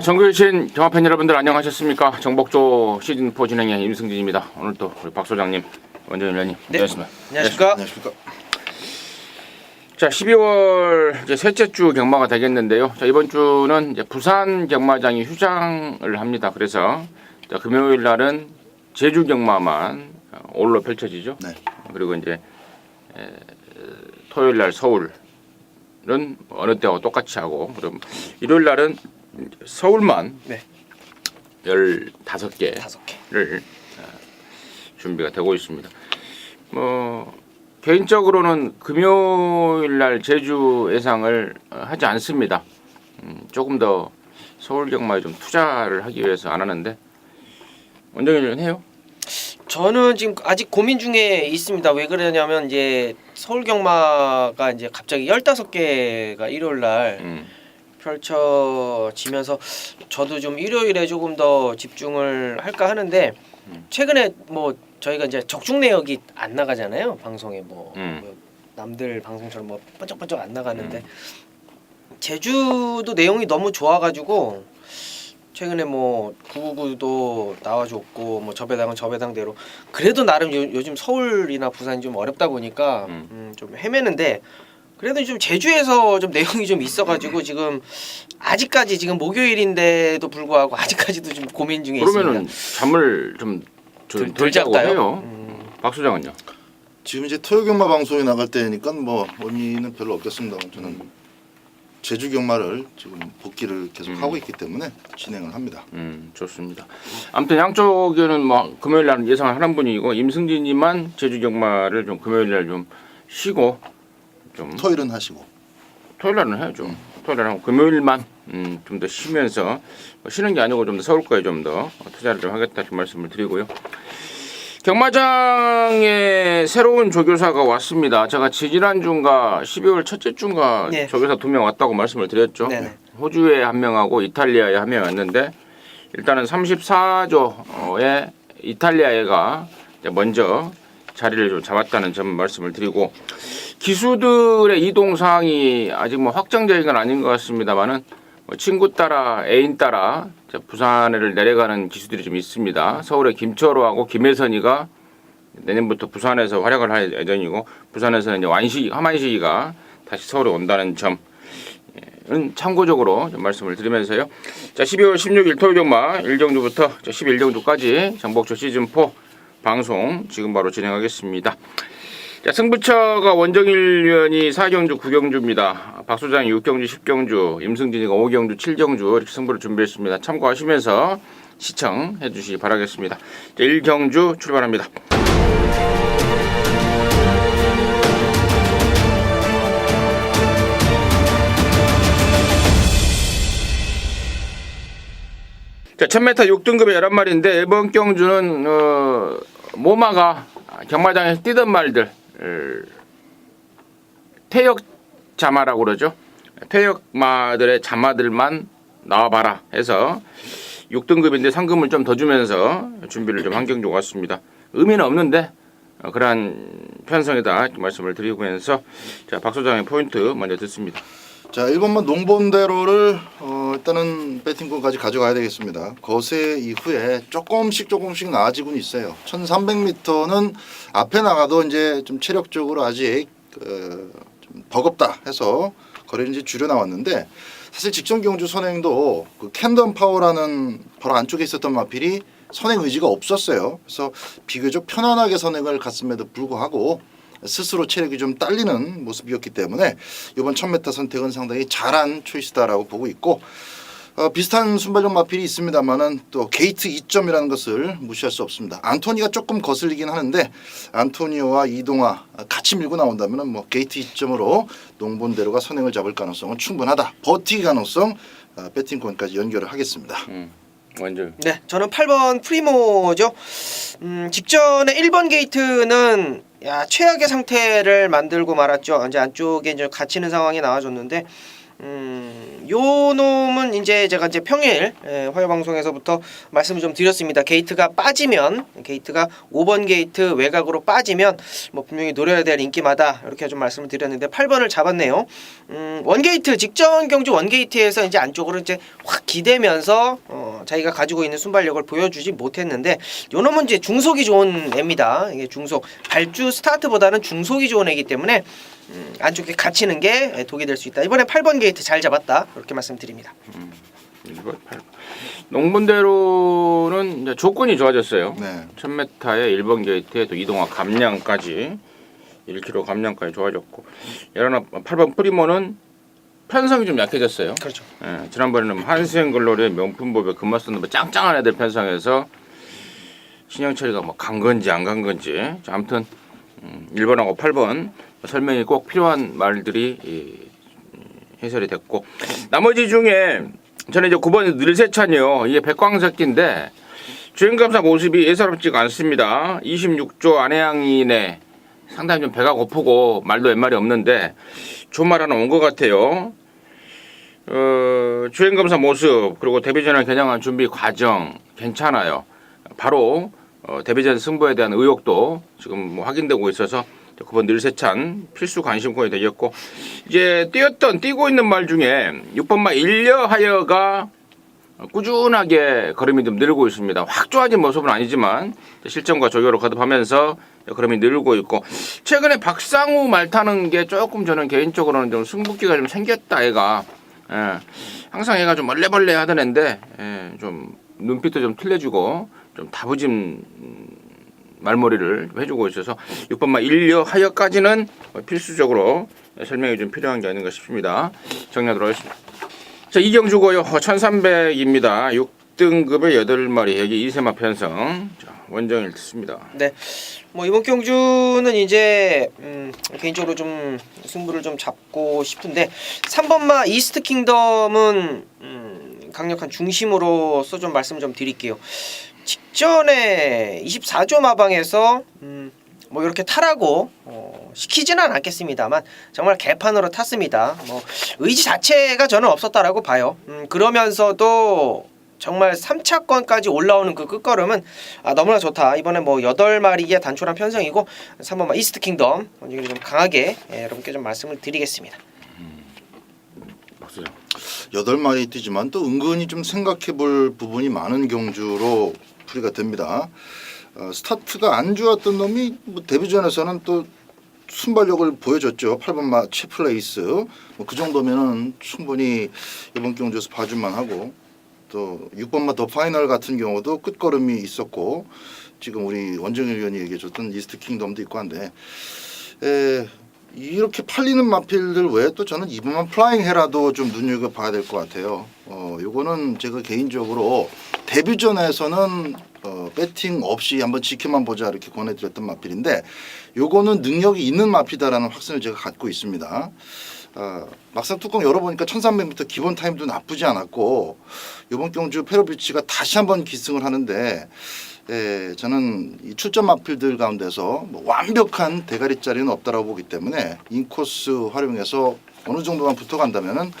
정규신 경마팬 여러분들 안녕하셨습니까? 정복조 시즌4 진행의 임승진입니다. 오늘 또 우리 박 소장님, 원정현 위원님 모셨습니다. 안녕하십니까? 안녕하십니까? 자, 12월 이제 셋째 주 경마가 되겠는데요. 자, 이번 주는 이제 부산 경마장이 휴장을 합니다. 그래서 자, 금요일 날은 제주 경마만 올로 펼쳐지죠. 네. 그리고 이제 토요일 날 서울은 어느 때와 똑같이 하고, 그럼 일요일 날은 서울만 네. 15개를 5개. 준비가 되고 있습니다. 개인적으로는 금요일 날 제주 예상을 하지 않습니다. 조금 더 서울 경마에 좀 투자를 하기 위해서 안 하는데, 원정현은 해요? 저는 지금 아직 고민 중에 있습니다. 왜 그러냐면 이제 서울 경마가 이제 갑자기 15개가 일요일 날 펼쳐지면서 저도 좀 일요일에 조금 더 집중을 할까 하는데, 최근에 뭐 저희가 이제 적중 내역이 안 나가잖아요. 방송에 뭐 남들 방송처럼 뭐 번쩍번쩍 안 나가는데 제주도 내용이 너무 좋아가지고 최근에 뭐 999도 나와줬고 뭐 저배당은 저배당대로 그래도 나름 요즘 서울이나 부산이 좀 어렵다 보니까 좀 헤매는데, 그래도 좀 제주에서 좀 내용이 좀 있어가지고 지금 아직까지 지금 목요일인데도 불구하고 아직까지도 좀 고민 중에 그러면은 있습니다. 잠을 좀 덜 자고 잤다요? 해요. 박 소장은요? 지금 이제 토요 경마 방송에 나갈 때니까 뭐 의미는 별로 없겠습니다. 저는 제주 경마를 지금 복귀를 계속 하고 있기 때문에 진행을 합니다. 좋습니다. 아무튼 양쪽에는 뭐 금요일 날 예상을 하는 분이고, 임승진님만 제주 경마를 좀 금요일 날 좀 쉬고, 좀 토요일은 하시고. 토요일 날은 해야죠. 토요일 날은 하고 금요일만 좀 더 쉬면서, 쉬는 게 아니고 좀 더 서울 거에 좀 더 투자를 좀 하겠다 이렇게 말씀을 드리고요. 경마장에 새로운 조교사가 왔습니다. 제가 지지난주인가 12월 첫째 주인가 네. 조교사 2명 왔다고 말씀을 드렸죠. 네네. 호주에 한 명하고 이탈리아에 한 명 왔는데, 일단은 34조의 이탈리아애가 먼저 자리를 좀 잡았다는 점 말씀을 드리고, 기수들의 이동 사항이 아직 뭐 확정적인 건 아닌 것 같습니다만은 친구 따라 애인 따라 부산을 내려가는 기수들이 좀 있습니다. 서울의 김철호하고 김혜선이가 내년부터 부산에서 활약을 할 예정이고, 부산에서는 이제 하만식이가 다시 서울에 온다는 점은 참고적으로 좀 말씀을 드리면서요. 자, 12월 16일 토요일 경마 1경주부터 11경주까지 정복조 시즌4 방송 지금 바로 진행하겠습니다. 자, 승부처가 원정일 위원이 4경주 9경주입니다. 박 소장이 6경주 10경주, 임승진이가 5경주 7경주 이렇게 승부를 준비했습니다. 참고하시면서 시청해 주시기 바라겠습니다. 자, 1경주 출발합니다. 자, 1000m 6등급의 11마리인데 이번 경주는 모마가 경마장에서 뛰던 말들, 퇴역 자마라고 그러죠. 퇴역마들의 자마들만 나와봐라 해서 6등급인데 상금을 좀 더 주면서 준비를 좀 한 경주 왔습니다. 의미는 없는데 그러한 편성이다 말씀을 드리면서, 자, 박 소장의 포인트 먼저 듣습니다. 자, 1번만 농본대로를 일단은 배팅권까지 가져가야 되겠습니다. 거세 이후에 조금씩 나아지고는 있어요. 1300m는 앞에 나가도 이제 좀 체력적으로 아직 좀 버겁다 해서 거리를 이제 줄여 나왔는데, 사실 직전 경주 선행도 그 캔덤 파워라는 바로 안쪽에 있었던 마필이 선행 의지가 없었어요. 그래서 비교적 편안하게 선행을 갔음에도 불구하고 스스로 체력이 좀 딸리는 모습이었기 때문에 이번 1000m 선택은 상당히 잘한 초이스다라고 보고 있고, 비슷한 순발력 마필이 있습니다만은 또 게이트 2점이라는 것을 무시할 수 없습니다. 안토니가 조금 거슬리긴 하는데 안토니오와 이동화 같이 밀고 나온다면은 뭐 게이트 2점으로 농본대로가 선행을 잡을 가능성은 충분하다. 버티기 가능성 배팅권까지 연결을 하겠습니다. 먼저. 네, 저는 8번 프리모죠. 직전에 1번 게이트는 최악의 상태를 만들고 말았죠. 이제 안쪽에 이제 갇히는 상황이 나와줬는데, 요 놈은 이제 제가 이제 평일 화요 방송에서부터 말씀을 좀 드렸습니다. 게이트가 빠지면 게이트가 5번 게이트 외곽으로 빠지면 뭐 분명히 노려야 될 인기마다 이렇게 좀 말씀을 드렸는데 8번을 잡았네요. 원게이트 직전 경주 원게이트에서 이제 안쪽으로 이제 확 기대면서 자기가 가지고 있는 순발력을 보여주지 못했는데 요 놈은 이제 중속이 좋은 애입니다. 이게 중속 발주 스타트보다는 중속이 좋은 애이기 때문에 안쪽에 갇히는 게 독이 될 수 있다. 이번에 8번 게이트 잘 잡았다. 이렇게 말씀드립니다. 1번 8번. 농분대로는 이제 조건이 좋아졌어요. 네. 1000m에 1번 게이트에 또 이동화 감량까지 1km 감량까지 좋아졌고, 예나 8번 프리모는 편성이 좀 약해졌어요. 그렇죠. 예, 지난번에는 한수행글로리의 명품법에 금마 쓰는 뭐 짱짱한 애들 편성해서 신영철이가 뭐 간 건지 안 간 건지, 자, 아무튼 1번하고 8번 설명이 꼭 필요한 말들이 해설이 됐고, 나머지 중에 저는 이제 9번 늘세찬이요. 이게 백광석기인데 주행감사 모습이 예사롭지가 않습니다. 26조 안해양이네. 상당히 좀 배가 고프고 말도 웬말이 없는데 좋은 말 하나 온 것 같아요. 주행검사 모습 그리고 데뷔전을 겨냥한 준비 과정 괜찮아요. 바로 데뷔전 승부에 대한 의욕도 지금 뭐 확인되고 있어서 9번 늘세찬 필수 관심권이 되겠고, 이제 뛰고 있는 말 중에 6번 마 일려하여가 꾸준하게 걸음이 좀 늘고 있습니다. 확 좋아진 모습은 아니지만 실점과 조교로 거듭하면서 걸음이 늘고 있고, 최근에 박상우 말 타는 게 조금 저는 개인적으로는 좀 승부기가 좀 생겼다. 애가 항상 애가 좀 멀레멀레 하던 애인데 좀 눈빛도 좀 틀려주고 좀 다부진 말머리를 해주고 있어서 6번마 일려하여까지는 필수적으로 설명이 좀 필요한 게 아닌가 싶습니다. 정리하도록 하겠습니다. 자, 이경주고요. 1300입니다. 6등급의 8마리 여기 2세마 편성. 자, 원정일 듣습니다. 네. 뭐 이번 경주는 이제 개인적으로 좀 승부를 좀 잡고 싶은데 3번마 이스트 킹덤은 강력한 중심으로서 좀 말씀 좀 드릴게요. 직전에 24조 마방에서 뭐 이렇게 타라고 시키지는 않겠습니다만 정말 개판으로 탔습니다. 뭐 의지 자체가 저는 없었다라고 봐요. 그러면서도 정말 3차권까지 올라오는 그 끝걸음은 너무나 좋다. 이번에 뭐 8마리의 단촐한 편성이고 3번마 이스트 킹덤 좀 강하게 여러분께 좀 말씀을 드리겠습니다. 박수장. 8마리 뛰지만 또 은근히 좀 생각해볼 부분이 많은 경주로 풀이가 됩니다. 스타트가 안 좋았던 놈이 뭐 데뷔전에서는 또 순발력을 보여줬죠. 8번마 채플레이스 뭐 그 정도면은 충분히 이번 경주에서 봐줄만 하고, 또 6번마 더 파이널 같은 경우도 끝걸음이 있었고, 지금 우리 원정일 의원이 얘기해줬던 이스트 킹덤도 있고 한데, 이렇게 팔리는 마필들 외에 또 저는 2번만 플라잉 헤라도 좀 눈여겨봐야 될 것 같아요. 요거는 제가 개인적으로 데뷔전에서는 배팅 없이 한번 지켜만 보자 이렇게 권해드렸던 마필인데, 요거는 능력이 있는 마피다라는 확신을 제가 갖고 있습니다. 막상 뚜껑 열어보니까 1300m 기본 타임도 나쁘지 않았고, 이번 경주 페로비치가 다시 한번 기승을 하는데, 저는 이 출전 마필들 가운데서 뭐 완벽한 대가리짜리는 없다라고 보기 때문에 인코스 활용해서 어느 정도만 붙어간다면은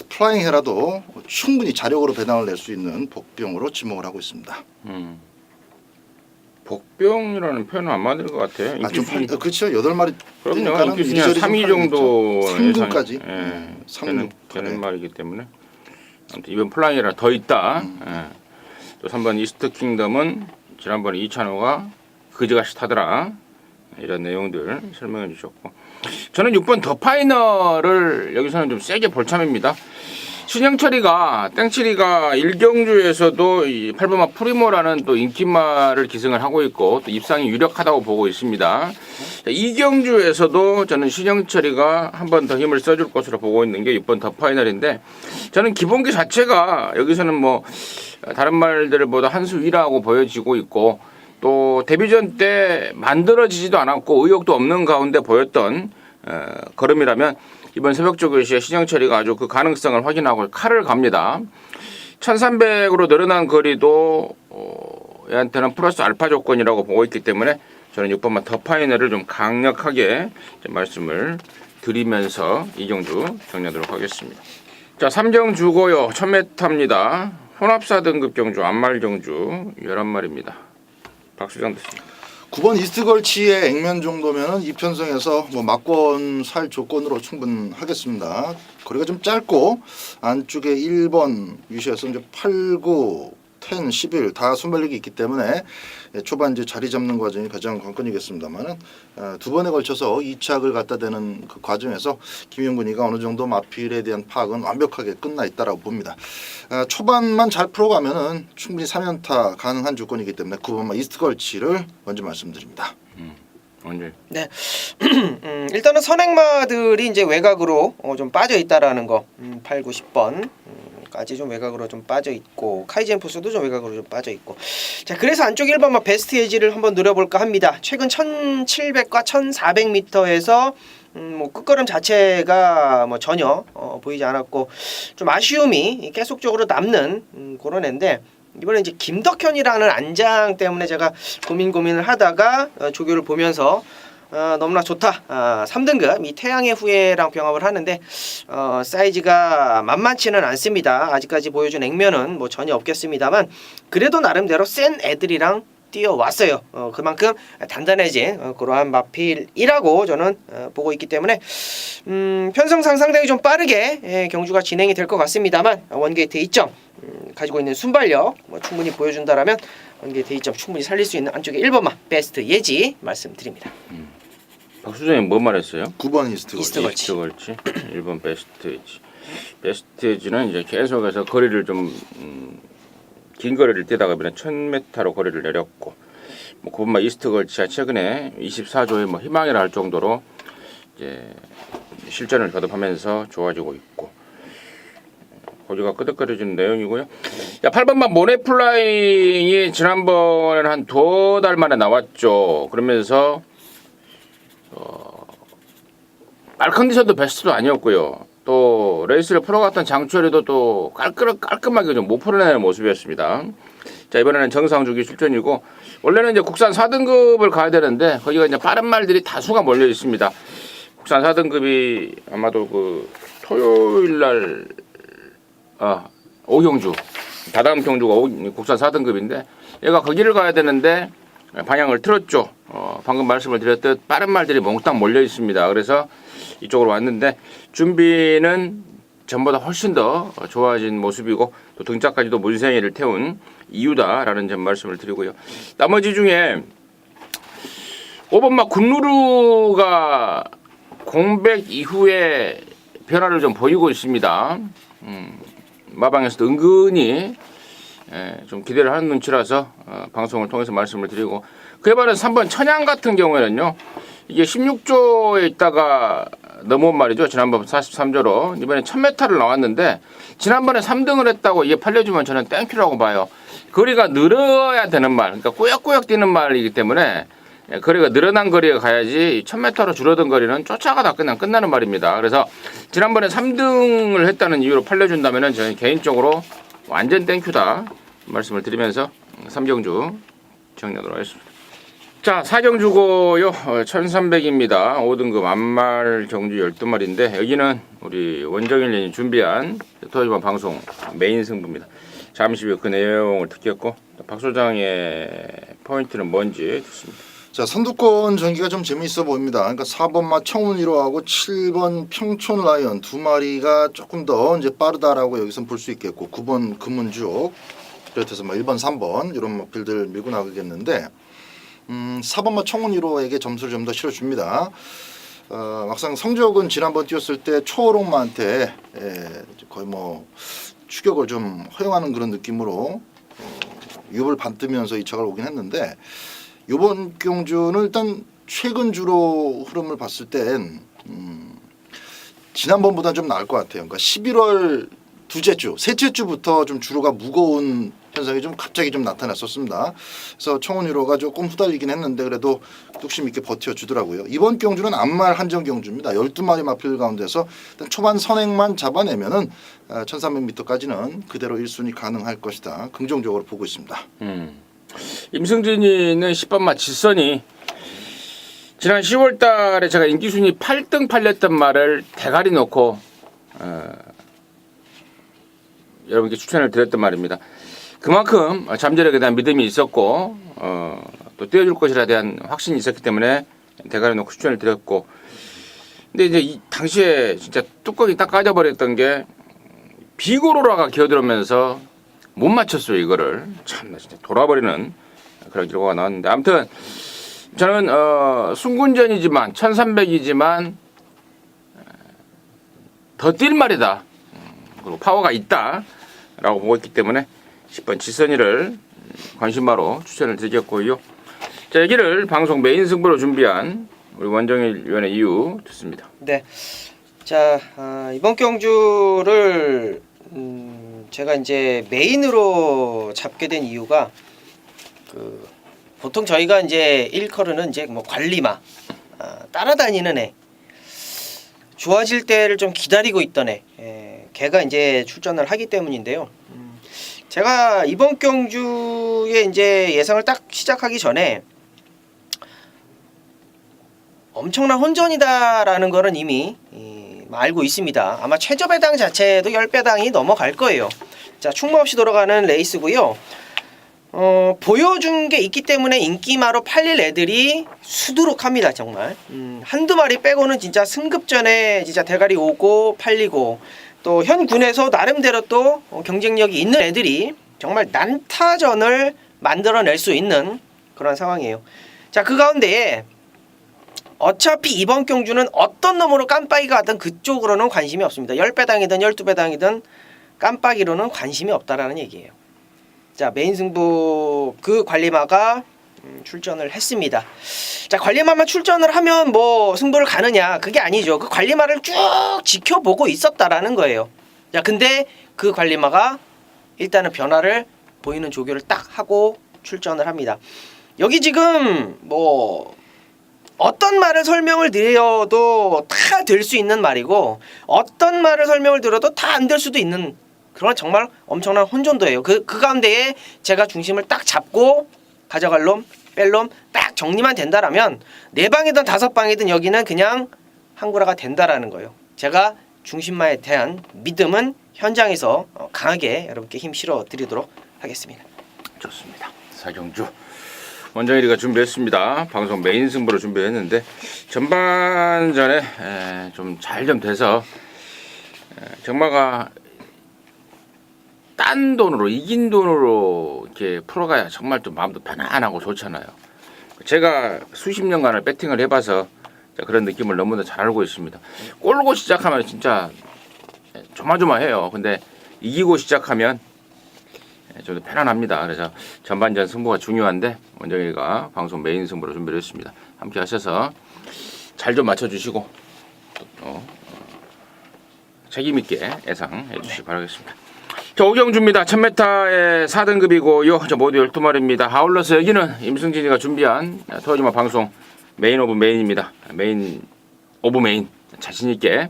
플라잉 헤라도 충분히 자력으로 배당을 낼 수 있는 복병으로 지목을 하고 있습니다. 복병이라는 표현은 안 맞을 것 같아요. 그렇죠. 8마리 그럼요. 인기순위 한 3위 정도 3등까지 되는 말이기 때문에 아무튼 이번 플라잉이라 더 있다. 또 3번 이스트 킹덤은 지난번에 이찬호가 그지같이 타더라. 이런 내용들 설명해 주셨고, 저는 6번 더 파이널을 여기서는 좀 세게 볼 참입니다. 신영철이가 땡칠이가 1경주에서도 이 8번마 프리모라는 또 인기마를 기승을 하고 있고 또 입상이 유력하다고 보고 있습니다. 2경주에서도 저는 신영철이가 한 번 더 힘을 써줄 것으로 보고 있는 게 6번 더 파이널인데, 저는 기본기 자체가 여기서는 뭐 다른 말들보다 한 수 위라고 보여지고 있고, 또 데뷔전 때 만들어지지도 않았고 의욕도 없는 가운데 보였던 걸음이라면 이번 새벽조 교시에 신영철이가 아주 그 가능성을 확인하고 칼을 갑니다. 1300으로 늘어난 거리도 얘한테는 플러스 알파 조건이라고 보고 있기 때문에 저는 6번마 더 파이널을 좀 강력하게 좀 말씀을 드리면서 이 경주 정리하도록 하겠습니다. 자, 3경 주고요. 1000m입니다. 혼합사 등급 경주, 안말 경주 11마리입니다. 박수장 드십니다. 9번 이스트걸치의 액면 정도면은 이편성에서 뭐 막권 살 조건으로 충분하겠습니다. 거리가 좀 짧고 안쪽에 1번 유시에서 이제 8, 9, 10, 11 다 순발력이 있기 때문에 초반 이제 자리 잡는 과정이 가장 관건이겠습니다만은 두 번에 걸쳐서 2착을 갖다 대는 그 과정에서 김영근이가 어느 정도 마필에 대한 파악은 완벽하게 끝나 있다라고 봅니다. 초반만 잘 풀어가면은 충분히 3연타 가능한 조건이기 때문에 9번 이스트걸치를 먼저 말씀드립니다. 언제? 네. 일단은 선행마들이 이제 외곽으로 좀 빠져 있다라는 거. 8, 9, 10번. 까지 좀 외곽으로 좀 빠져 있고 카이젠 포스도 좀 외곽으로 좀 빠져 있고. 자, 그래서 안쪽 1번만 베스트 에지를 한번 노려볼까 합니다. 최근 1700과 1400m에서 뭐 끝걸음 자체가 뭐 전혀 보이지 않았고 좀 아쉬움이 계속적으로 남는 그런 애인데, 이번에 이제 김덕현이라는 안장 때문에 제가 고민을 하다가 조교를 보면서 너무나 좋다. 3등급 이 태양의 후예랑 병합을 하는데 사이즈가 만만치는 않습니다. 아직까지 보여준 액면은 뭐 전혀 없겠습니다만 그래도 나름대로 센 애들이랑 뛰어왔어요. 그만큼 단단해진 그러한 마필이라고 저는 보고 있기 때문에 편성상 상당히 좀 빠르게 경주가 진행이 될 것 같습니다만 원게이트 2점 가지고 있는 순발력 뭐 충분히 보여준다라면 원게이트 2점 충분히 살릴 수 있는 안쪽에 1번만 베스트 예지 말씀드립니다. 박수장이 뭐 말했어요? 9번 이스트걸치. 이스트걸치. 1번 베스트 에지. 베스트 에지는 이제 계속해서 거리를 좀 긴 거리를 뛰다가 이번에 1000m로 거리를 내렸고, 뭐 9번마 이스트걸치가 최근에 24조의 뭐 희망이라 할 정도로 이제 실전을 거듭하면서 좋아지고 있고, 거리가 끄덕거려지는 내용이고요. 자, 8번마 모네플라잉이 지난번에는 한 2달 만에 나왔죠. 그러면서 말 컨디션도 베스트도 아니었고요. 또 레이스를 풀어갔던 장철이도 또 깔끔하게 좀 못 풀어내는 모습이었습니다. 자, 이번에는 정상 주기 출전이고, 원래는 이제 국산 4등급을 가야 되는데 거기가 이제 빠른 말들이 다수가 몰려 있습니다. 국산 4등급이 아마도 그 토요일 날 오경주, 다다음 경주가 국산 4등급인데 얘가 거기를 가야 되는데 방향을 틀었죠. 방금 말씀을 드렸듯 빠른 말들이 몽땅 몰려 있습니다. 그래서 이쪽으로 왔는데 준비는 전보다 훨씬 더 좋아진 모습이고 또 등짝까지도 문생이를 태운 이유다라는 점 말씀을 드리고요. 나머지 중에 5번마 굿루루가 공백 이후에 변화를 좀 보이고 있습니다. 마방에서도 은근히 좀 기대를 하는 눈치라서 방송을 통해서 말씀을 드리고, 그에 반해 3번 천양 같은 경우에는요, 이게 16조에 있다가 넘어온 말이죠. 지난번 43조로 이번에 1000m를 나왔는데 지난번에 3등을 했다고 이게 팔려주면 저는 땡큐라고 봐요. 거리가 늘어야 되는 말, 그러니까 꾸역꾸역 뛰는 말이기 때문에 거리가 늘어난 거리에 가야지 1000m로 줄어든 거리는 쫓아가다 그냥 끝나는 말입니다. 그래서 지난번에 3등을 했다는 이유로 팔려준다면 저는 개인적으로 완전 땡큐다 말씀을 드리면서 3경주 정리하도록 하겠습니다. 자, 4경주고요. 1300입니다. 5등급 안말 경주 12마리인데 여기는 우리 원정일님이 준비한 토요일반 방송 메인 승부입니다. 잠시 후에 그 내용을 듣겠고 박 소장의 포인트는 뭔지 듣습니다. 자, 선두권 전기가 좀 재미있어 보입니다. 그러니까 4번마 청운 1호하고 7번 평촌 라이언 두 마리가 조금 더 이제 빠르다라고 여기서 볼 수 있겠고, 9번 금은죽 비롯해서 뭐 1번, 3번 이런 목필들 밀고 나가겠는데 4번마 청운 1호에게 점수를 좀 더 실어줍니다. 막상 성적은 지난번 뛰었을 때 초록마한테 거의 뭐 추격을 좀 허용하는 그런 느낌으로 유불 반뜨면서 이 착을 오긴 했는데, 이번 경주는 일단 최근 주로 흐름을 봤을 땐 지난번보다 좀 나을 것 같아요. 그러니까 11월 둘째 주, 셋째 주부터 좀 주로가 무거운 현상이 좀 갑자기 좀 나타났었습니다. 그래서 청운 1호가 조금 후달리긴 했는데 그래도 뚝심 있게 버텨주더라고요. 이번 경주는 안말 한정 경주입니다. 12마리 마필 가운데서 일단 초반 선행만 잡아내면은 1300m까지는 그대로 1순위 가능할 것이다. 긍정적으로 보고 있습니다. 임승진이는 10번마 질선이 지난 10월 달에 제가 인기순위 8등 팔렸던 말을 대가리 놓고 여러분께 추천을 드렸단 말입니다. 그만큼 잠재력에 대한 믿음이 있었고 또 뛰어줄 것이라 대한 확신이 있었기 때문에 대가리 놓고 추천을 드렸고, 근데 이제 이 당시에 진짜 뚜껑이 딱 까져버렸던 게 비고로라가 기어들으면서 못 맞췄어요. 이거를 참 진짜 돌아버리는 그런 결과가 나왔는데, 아무튼 저는 순군전이지만 1300이지만 더 뛸 말이다, 그리고 파워가 있다라고 보고 있기 때문에 10번 지선이를 관심마로 추천을 드렸고요. 자, 여기를 방송 메인 승부로 준비한 우리 원정일 위원의 이유 듣습니다. 네. 자, 이번 경주를 제가 이제 메인으로 잡게 된 이유가 보통 저희가 이제 일컬으는 이제 뭐 관리마, 따라다니는 애, 좋아질 때를 좀 기다리고 있던 애, 걔가 이제 출전을 하기 때문인데요. 제가 이번 경주에 이제 예상을 딱 시작하기 전에 엄청난 혼전이다라는 거는 이미 알고 있습니다. 아마 최저 배당 자체도 10배당이 넘어갈 거예요. 자, 충무 없이 돌아가는 레이스고요. 보여준 게 있기 때문에 인기마로 팔릴 애들이 수두룩합니다. 정말 한두 마리 빼고는 진짜 승급전에 진짜 대가리 오고 팔리고, 또 현군에서 나름대로 또 경쟁력이 있는 애들이 정말 난타전을 만들어낼 수 있는 그런 상황이에요. 자, 그 가운데에 어차피 이번 경주는 어떤 놈으로 깜빡이가 가든 그쪽으로는 관심이 없습니다. 10배당이든 12배당이든 깜빡이로는 관심이 없다라는 얘기예요. 자, 메인 승부 그 관리마가 출전을 했습니다. 자, 관리마만 출전을 하면 뭐 승부를 가느냐, 그게 아니죠. 그 관리마를 쭉 지켜보고 있었다라는 거예요. 자, 근데 그 관리마가 일단은 변화를 보이는 조교를 딱 하고 출전을 합니다. 여기 지금 뭐 어떤 말을 설명을 드려도 다 될 수 있는 말이고, 어떤 말을 설명을 드려도 다 안 될 수도 있는 그런 정말 엄청난 혼돈도예요. 그 가운데에 제가 중심을 딱 잡고 가져갈 놈, 뺄 놈 딱 정리만 된다라면 4방이든 5방이든 여기는 그냥 한구라가 된다라는 거예요. 제가 중심마에 대한 믿음은 현장에서 강하게 여러분께 힘 실어 드리도록 하겠습니다. 좋습니다. 사경주 원정일이가 준비했습니다. 방송 메인 승부로 준비했는데 전반전에 좀 잘 돼서 정마가 딴 돈으로, 이긴 돈으로 이렇게 풀어가야 정말 좀 마음도 편안하고 좋잖아요. 제가 수십 년간을 배팅을 해봐서 그런 느낌을 너무나 잘 알고 있습니다. 꼴고 시작하면 진짜 조마조마해요. 근데 이기고 시작하면 좀 더 편안합니다. 그래서 전반전 승부가 중요한데 원정일이가 방송 메인 승부로 준비를 했습니다. 함께 하셔서 잘 좀 맞춰주시고 책임있게 예상해 주시기 바라겠습니다. 자, 오경주입니다. 1000m의 4등급이고요. 저 모두 12마리입니다. 아울러서 여기는 임승진이가 준비한 터지마 방송 메인 오브 메인입니다. 메인 오브 메인 자신있게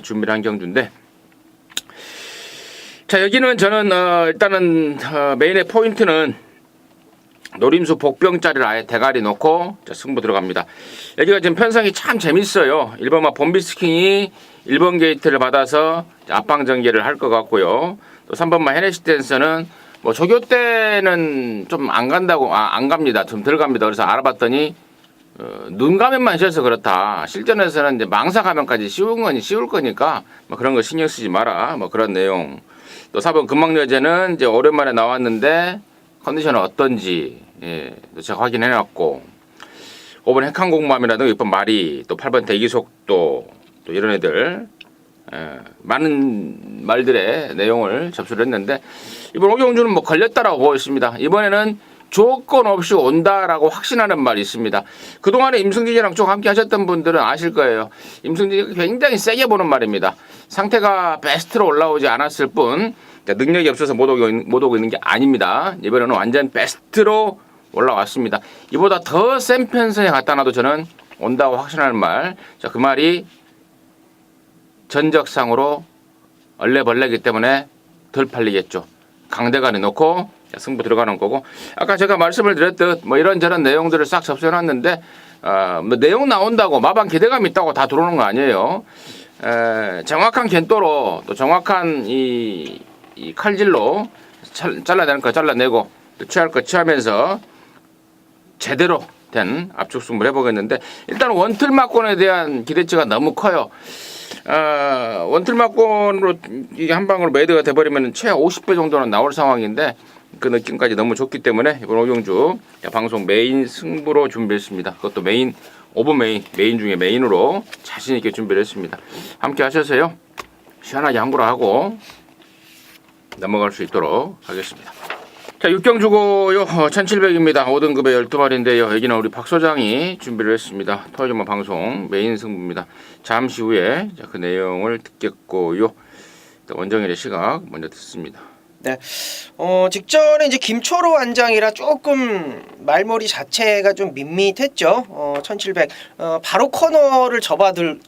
준비를 한 경주인데, 자, 여기는 저는 일단은 메인의 포인트는 노림수 복병짜리를 아예 대가리 놓고 승부 들어갑니다. 여기가 지금 편성이 참 재밌어요. 1번마 본비스킹이 1번 게이트를 받아서 앞방 전개를 할 것 같고요. 또 3번마 헤네시 댄서는 뭐 조교 때는 좀 안 간다고, 안 갑니다. 좀 덜 갑니다. 그래서 알아봤더니 눈 가면만 쉬어서 그렇다. 실전에서는 이제 망사 가면까지 씌울 거니까 뭐 그런 거 신경 쓰지 마라. 뭐 그런 내용. 또 4번 금막여제는 이제 오랜만에 나왔는데 컨디션은 어떤지 제가 확인해놨고, 5번 핵항공모함이라든가 6번 마리, 또 8번 대기속도, 또 이런 애들 많은 말들의 내용을 접수를 했는데, 이번 오경주는 뭐 걸렸다라고 보고 있습니다. 이번에는 조건 없이 온다라고 확신하는 말이 있습니다. 그동안에 임승진이랑 쭉 함께 하셨던 분들은 아실 거예요. 임승진이 굉장히 세게 보는 말입니다. 상태가 베스트로 올라오지 않았을 뿐 능력이 없어서 못 오고 있는 게 아닙니다. 이번에는 완전 베스트로 올라왔습니다. 이보다 더 센 편성에 갖다 놔도 저는 온다고 확신하는 말. 자, 그 말이 전적상으로 얼레벌레이기 때문에 덜 팔리겠죠. 강대가리 놓고 승부 들어가는 거고, 아까 제가 말씀을 드렸듯 뭐 이런저런 내용들을 싹 접수해놨는데 뭐 내용 나온다고 마방 기대감 있다고 다 들어오는 거 아니에요. 정확한 겐또로 또 정확한 이 이 칼질로 잘라야 되는 거 잘라내고 또 취할 거 취하면서 제대로 된 압축 승부를 해보겠는데 일단 원틀 막권에 대한 기대치가 너무 커요. 원틀 막권으로 이게 한 방으로 메이드가 돼버리면 최하 50배 정도는 나올 상황인데 그 느낌까지 너무 좋기 때문에 이번 오경주 방송 메인 승부로 준비했습니다. 그것도 메인 오브 메인 중에 메인으로 자신 있게 준비를 했습니다. 함께 하셔서요 시원하게 함부로 하고 넘어갈 수 있도록 하겠습니다. 자, 육경주고요 1700입니다. 5등급의 12마리인데요. 여기는 우리 박 소장이 준비를 했습니다. 토요일만 방송 메인 승부입니다. 잠시 후에 그 내용을 듣겠고요. 원정일의 시각 먼저 듣습니다. 네. 직전에 이제 김초로 완장이라 조금 말머리 자체가 좀 밋밋했죠. 1700 바로 코너를 접어드는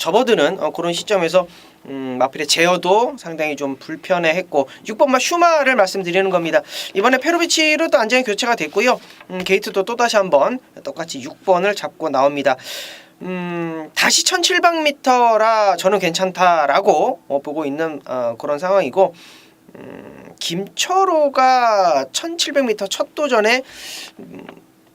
그런 시점에서 마필의 제어도 상당히 좀 불편해했고 6번마 슈마를 말씀드리는 겁니다. 이번에 페로비치로 또 안장이 교체가 됐고요. 게이트도 또다시 한번 똑같이 6번을 잡고 나옵니다. 다시 1700m라 저는 괜찮다라고 보고 있는 그런 상황이고 김철호가 1700m 첫 도전에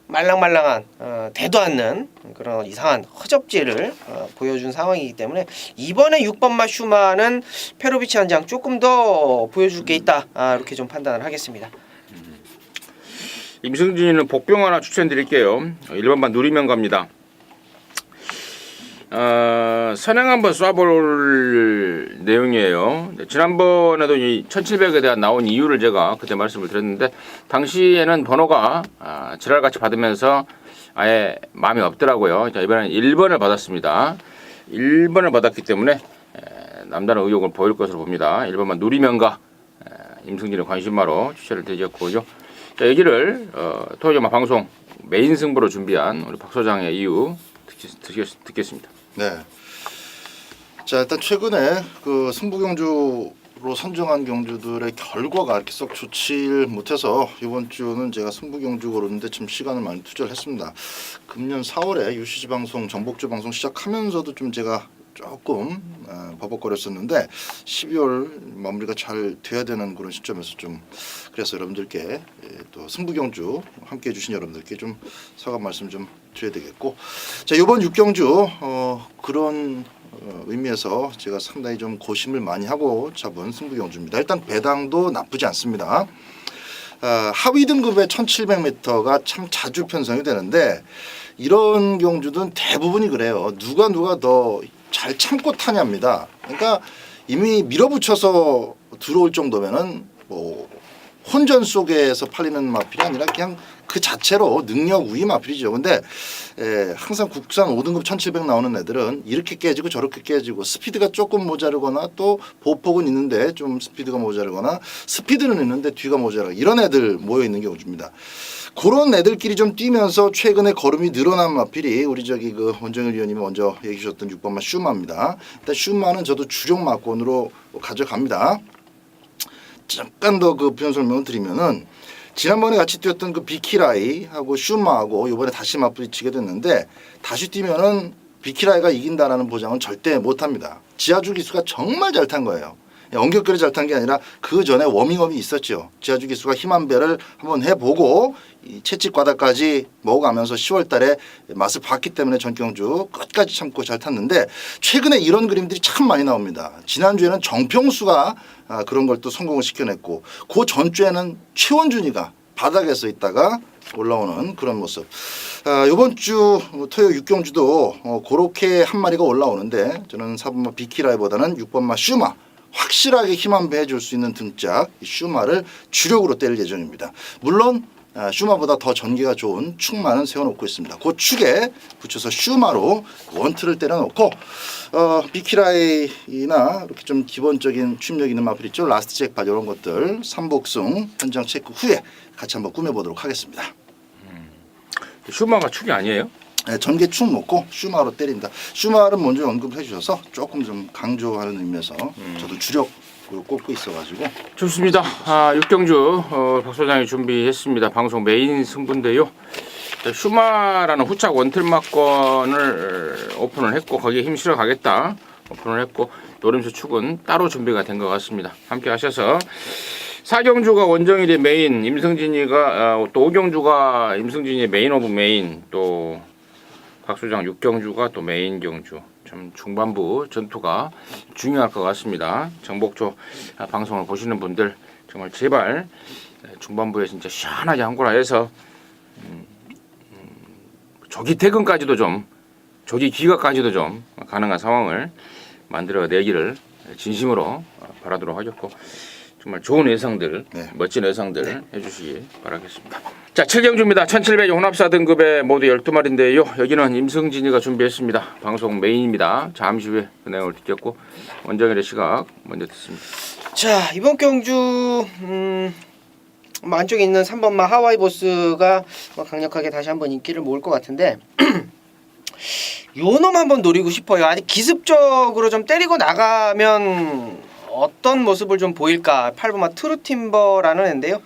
말랑말랑한 대도 않는 그런 이상한 허접지를 보여준 상황이기 때문에 이번에 6번마 슈마는 페로비치 한 장 조금 더 보여줄 게 있다 이렇게 좀 판단을 하겠습니다. 임승진이는 복병 하나 추천드릴게요. 1번만 누리면 갑니다. 선행 한번 쏴볼 내용이에요. 지난번에도 이 1700에 대한 나온 이유를 제가 그때 말씀을 드렸는데 당시에는 번호가 지랄같이 받으면서 아예 마음이 없더라고요. 자, 이번에는 1번을 받았습니다. 1번을 받았기 때문에 남다른 의욕을 보일 것으로 봅니다. 1번만 누리면가 임승진의 관심마로 추천을 드렸고요. 자, 얘기를 토요일마 방송 메인 승부로 준비한 우리 박 소장의 이유 듣겠습니다. 네. 자, 일단 최근에 그 승부 경주로 선정한 경주들의 결과가 이렇게 썩 좋지 못해서 이번 주는 제가 승부 경주 고르는데 좀 시간을 많이 투자를 했습니다. 금년 4월에 UCG 방송 정복주 방송 시작하면서도 좀 제가 조금 버벅거렸었는데 12월 마무리가 잘 돼야 되는 그런 시점에서 좀 그래서 여러분들께 또 승부 경주 함께 해주신 여러분들께 좀 사과 말씀 좀 드려야 되겠고, 자, 이번 6경주 그런 의미에서 제가 상당히 좀 고심을 많이 하고 잡은 승부 경주입니다. 일단 배당도 나쁘지 않습니다. 하위 등급의 1700m가 참 자주 편성이 되는데 이런 경주든 대부분이 그래요. 누가 더 잘 참고 타냐입니다. 그러니까 이미 밀어붙여서 들어올 정도면은 뭐 혼전 속에서 팔리는 마필이 아니라 그냥 그 자체로 능력 우위 마필이죠. 근데 항상 국산 5등급 1700 나오는 애들은 이렇게 깨지고 저렇게 깨지고 스피드가 조금 모자르거나 또 보폭은 있는데 좀 스피드가 모자르거나 스피드는 있는데 뒤가 모자라 이런 애들 모여 있는 경우입니다. 그런 애들끼리 좀 뛰면서 최근에 걸음이 늘어난 마필이 우리 저기 그 원정일 위원님이 먼저 얘기해 주셨던 6번마 슈마입니다. 일단 슈마는 저도 주력 막권으로 가져갑니다. 잠깐 더 그 부연 설명을 드리면은 지난번에 같이 뛰었던 그 비키라이하고 슈마하고 이번에 다시 맞부딪히게 됐는데 다시 뛰면은 비키라이가 이긴다라는 보장은 절대 못합니다. 지하주 기수가 정말 잘 탄 거예요. 엉겹결이 잘 탄 게 아니라 그 전에 워밍업이 있었죠. 지하주 기수가 힘 한 배를 한번 해보고 이 채찍 과다까지 먹어가면서 10월달에 맛을 봤기 때문에 전경주 끝까지 참고 잘 탔는데 최근에 이런 그림들이 참 많이 나옵니다. 지난주에는 정평수가 그런 걸 또 성공을 시켜냈고 그 전주에는 최원준이가 바닥에서 있다가 올라오는 그런 모습. 이번 주 토요 6경주도 그렇게 한 마리가 올라오는데 저는 4번마 비키라이보다는 6번마 슈마 확실하게 힘 한 배 해줄 수 있는 등짝 슈마를 주력으로 때릴 예정입니다. 물론 슈마보다 더 전개가 좋은 축마는 세워놓고 있습니다. 그 축에 붙여서 슈마로 원트를 때려놓고 비키라이나 이렇게 좀 기본적인 취임력 있는 마필 있죠. 라스트 잭팟 이런 것들 3복승 현장 체크 후에 같이 한번 꾸며보도록 하겠습니다. 슈마가 축이 아니에요? 네, 전개 축 놓고 슈마로 때린다. 슈마를 먼저 언급해 주셔서 조금 좀 강조하는 의미에서 저도 주력으로 꼽고 있어가지고 좋습니다. 6경주 박 소장이 준비했습니다. 방송 메인 승부인데요. 슈마라는 후착 원틀 막권을 오픈을 했고 거기에 힘 실어 가겠다 오픈을 했고 노림수 축은 따로 준비가 된 것 같습니다. 함께 하셔서 4경주가 원정일의 메인, 임승진이가 또 5경주가 임승진이의 메인 오브 메인, 또 박소장 6경주가 또 메인 경주. 참 중반부 전투가 중요할 것 같습니다. 정복조 방송을 보시는 분들 정말 제발 중반부에 진짜 시원하게 한구라 해서 조기 퇴근까지도 좀, 조기 귀가까지도 좀 가능한 상황을 만들어내기를 진심으로 바라도록 하겠고, 정말 좋은 예상들, 네. 멋진 예상들 해주시기 바라겠습니다. 자, 7경주입니다. 1700 혼합사 등급에 모두 12마리인데요. 여기는 임승진이가 준비했습니다. 방송 메인입니다. 잠시 후에 그 내용을 듣겠고, 원정일의 시각 먼저 듣습니다. 자, 이번 경주 안쪽에 있는 3번마 하와이 보스가 강력하게 다시 한번 인기를 모을 것 같은데 요놈 한번 노리고 싶어요. 아직 기습적으로 좀 때리고 나가면 어떤 모습을 좀 보일까. 8번마 트루팀버라는 애인데요.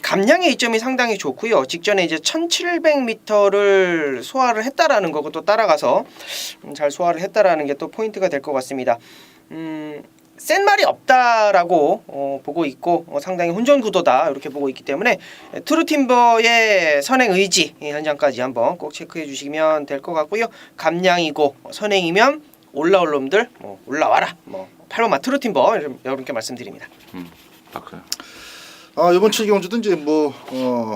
감량의 이점이 상당히 좋고요. 직전에 이제 1700m를 소화를 했다라는 거고, 또 따라가서 잘 소화를 했다라는 게 또 포인트가 될 것 같습니다. 센 말이 없다라고 보고 있고, 상당히 혼전구도다 이렇게 보고 있기 때문에 트루팀버의 선행 의지 현장까지 한번 꼭 체크해 주시면 될 것 같고요. 감량이고 선행이면 올라올 놈들 올라와라. 8번마 트루팀버 이렇게 말씀드립니다. 박수. 이번 7경주도 이제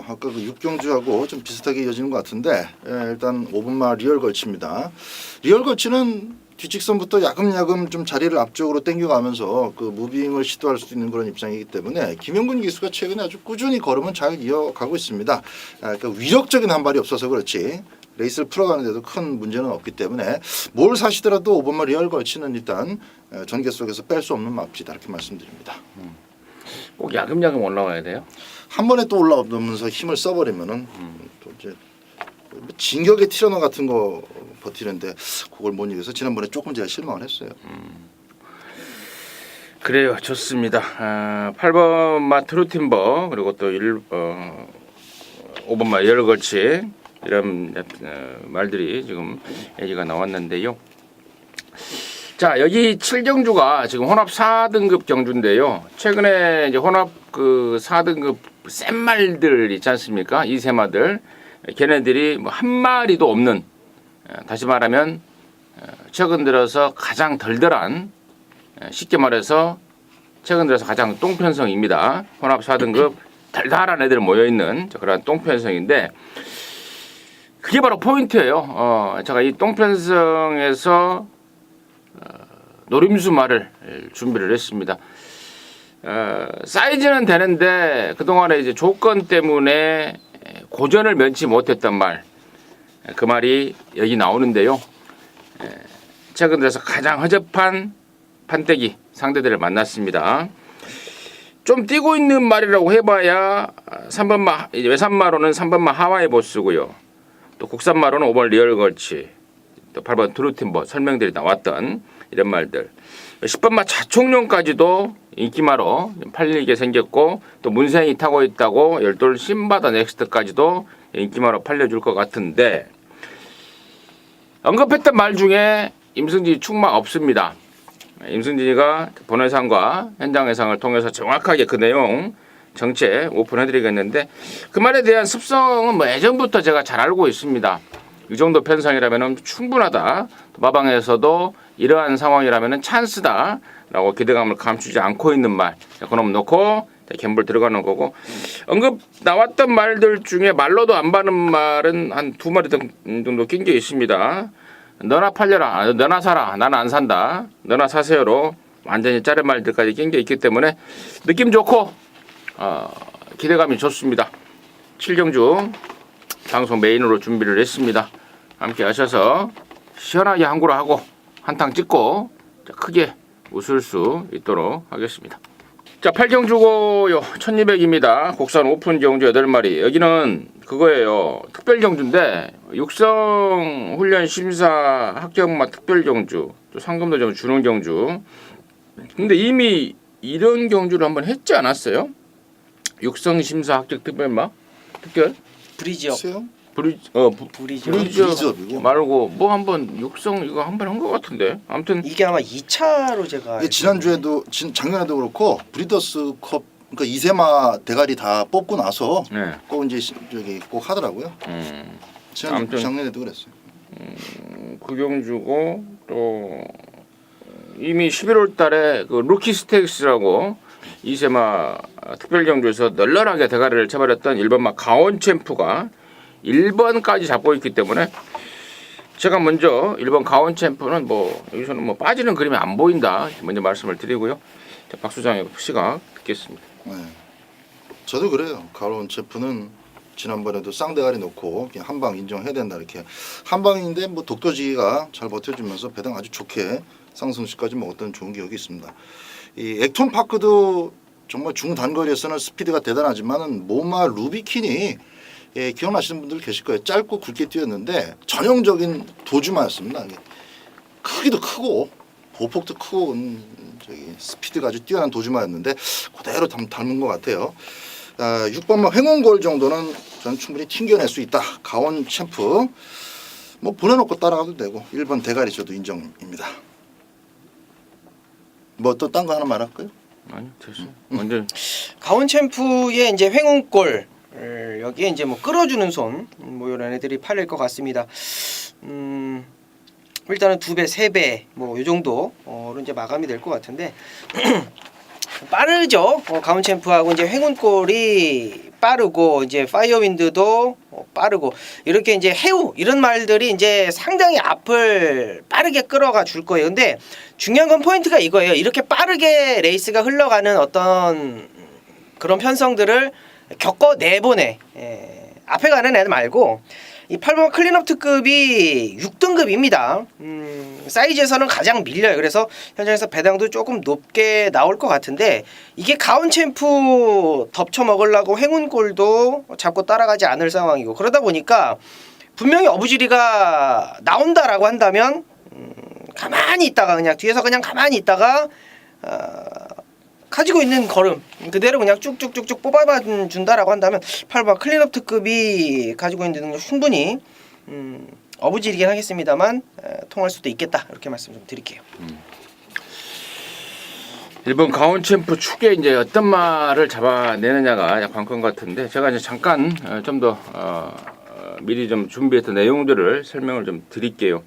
아까 그 6경주하고 좀 비슷하게 이어지는 것 같은데, 일단 5번마 리얼 걸치입니다. 리얼 걸치는 뒤직선부터 야금야금 좀 자리를 앞쪽으로 당겨가면서 그 무빙을 시도할 수 있는 그런 입장이기 때문에 김영근 기수가 최근에 아주 꾸준히 걸음은 잘 이어가고 있습니다. 그러니까 위력적인 한 발이 없어서 그렇지 레이스를 풀어가는데도 큰 문제는 없기 때문에 뭘 사시더라도 5번마 리얼 걸치는 일단 전개 속에서 뺄 수 없는 맙지다 이렇게 말씀드립니다. 꼭 야금야금 올라와야 돼요? 한 번에 또 올라오면서 힘을 써버리면은 또 이제 진격의 티라노 같은 거 버티는데 그걸 못 이겨서 지난번에 조금 제가 실망을 했어요. 그래요, 좋습니다. 8번마 트루팀버 그리고 또 5번마 열걸치 이런 말들이 지금 얘기가 나왔는데요. 자, 여기 7경주가 지금 혼합 4등급 경주인데요. 최근에 이제 혼합 그 4등급 센 말들 있지 않습니까? 이 세 마들 걔네들이 한 마리도 없는, 다시 말하면 최근 들어서 가장 덜덜한, 쉽게 말해서 최근 들어서 가장 똥편성입니다. 혼합 4등급 달달한 애들 모여있는 그런 똥편성인데, 그게 바로 포인트예요. 제가 이 똥편성에서 노림수 말을 준비를 했습니다. 사이즈는 되는데 그동안에 이제 조건 때문에 고전을 면치 못했던 말, 그 말이 여기 나오는데요. 최근 들어서 가장 허접한 판때기 상대들을 만났습니다. 좀 뛰고 있는 말이라고 해봐야 3번마, 이제 외산마로는 3번마 하와이 보스고요. 또 국산마로는 5번 리얼 걸치, 또 8번 트루팀버 설명들이 나왔던 이런 말들. 10번마 자총룡까지도 인기마로 팔리게 생겼고, 또 문생이 타고 있다고 열돌 신바다 넥스트까지도 인기마로 팔려줄 것 같은데, 언급했던 말 중에 임승진이 충마 없습니다. 임승진이가 본회상과 현장 회상을 통해서 정확하게 그 내용 정체 오픈해드리겠는데, 그 말에 대한 습성은 예전부터 제가 잘 알고 있습니다. 이 정도 편성이라면 충분하다. 마방에서도 이러한 상황이라면 찬스다라고 기대감을 감추지 않고 있는 말, 그놈 놓고 갬블 들어가는 거고, 언급 나왔던 말들 중에 말로도 안 받는 말은 한 2마리 정도 낀 게 있습니다. 너나 팔려라, 너나 사라, 나는 안 산다, 너나 사세요로 완전히 자른 말들까지 낀 게 있기 때문에 느낌 좋고 기대감이 좋습니다. 7경주 방송 메인으로 준비를 했습니다. 함께 하셔서 시원하게 한구로 하고 한탕 찍고 크게 웃을 수 있도록 하겠습니다. 자, 8경주고요. 1200입니다. 국산 오픈 경주 8마리. 여기는 그거예요. 특별 경주인데 육성 훈련 심사 합격마 특별 경주, 또 상금도 좀 주는 경주. 근데 이미 이런 경주를 한번 했지 않았어요? 육성 심사 합격 특별마? 특별? 브리지업. 브리저. 브리즈업이고. 말고 뭐 한번 육성 이거 한 번 한 것 같은데. 아무튼 이게 아마 2차로 제가 이게 지난주에도 작년에도 그렇고 브리더스컵 그러니까 이세마 대가리 다 뽑고 나서 네. 꼭 이제 저기 꼭 하더라고요. 아무튼 작년에도 그랬어요. 구경 주고 또 이미 11월 달에 그 루키 스테이크스라고 이세마 특별 경주에서 널널하게 대가리를 쳐버렸던 1번마 가온 챔프가 1번까지 잡고 있기 때문에 제가 먼저 1번 가온 챔프는 뭐 여기서는 뭐 빠지는 그림이 안 보인다 먼저 말씀을 드리고요. 자, 박 소장의 시각 듣겠습니다. 네. 저도 그래요. 가로운 챔프는 지난번에도 쌍대가리 놓고 그냥 한 방 인정해야 된다 이렇게 한 방인데 뭐 독도지기가 잘 버텨주면서 배당 아주 좋게 상승시까지 먹었던 좋은 기억이 있습니다. 이 액톤 파크도 정말 중단거리에서는 스피드가 대단하지만은 모마 루비킨이 예, 기억나시는 분들 계실 거예요. 짧고 굵게 뛰었는데 전형적인 도주마였습니다. 크기도 크고 보폭도 크고 저기 스피드가 아주 뛰어난 도주마였는데 그대로 닮은 것 같아요. 6번마 횡원골 정도는 저는 충분히 튕겨낼 수 있다. 가온 챔프 뭐 보내놓고 따라가도 되고 1번 대가리 저도 인정입니다. 뭐 또 딴 거 하나 말할까요? 아니요, 됐어요. 먼저 가온 챔프의 이제 횡운골 여기에 이제 뭐 끌어주는 손 뭐 이런 애들이 팔릴 것 같습니다. 일단은 2배, 3배 뭐 이 정도로 이제 마감이 될 것 같은데 빠르죠. 가온 챔프하고 이제 횡운골이 빠르고 이제 파이어윈드도 빠르고 이렇게 이제 해우 이런 말들이 이제 상당히 앞을 빠르게 끌어가 줄 거예요. 근데 중요한 건 포인트가 이거예요. 이렇게 빠르게 레이스가 흘러가는 어떤 그런 편성들을 겪어 내보내. 앞에 가는 애들 말고 이 8번 클린업 특급이 6등급입니다. 사이즈에서는 가장 밀려요. 그래서 현장에서 배당도 조금 높게 나올 것 같은데 이게 가온 챔프 덮쳐 먹으려고 행운골도 잡고 따라가지 않을 상황이고 그러다 보니까 분명히 어부지리가 나온다라고 한다면 가만히 있다가 그냥 뒤에서 그냥 가만히 있다가 가지고 있는 걸음 그대로 그냥 쭉쭉쭉쭉 뽑아봐 준다라고 한다면 8번 클린업 특급이 가지고 있는 능력 충분히 어부지리긴 하겠습니다만 통할 수도 있겠다 이렇게 말씀 좀 드릴게요. 1번 가온 챔프 축에 이제 어떤 말을 잡아내느냐가 관건 같은데 제가 이제 잠깐 좀 더 미리 좀 준비했던 내용들을 설명을 좀 드릴게요.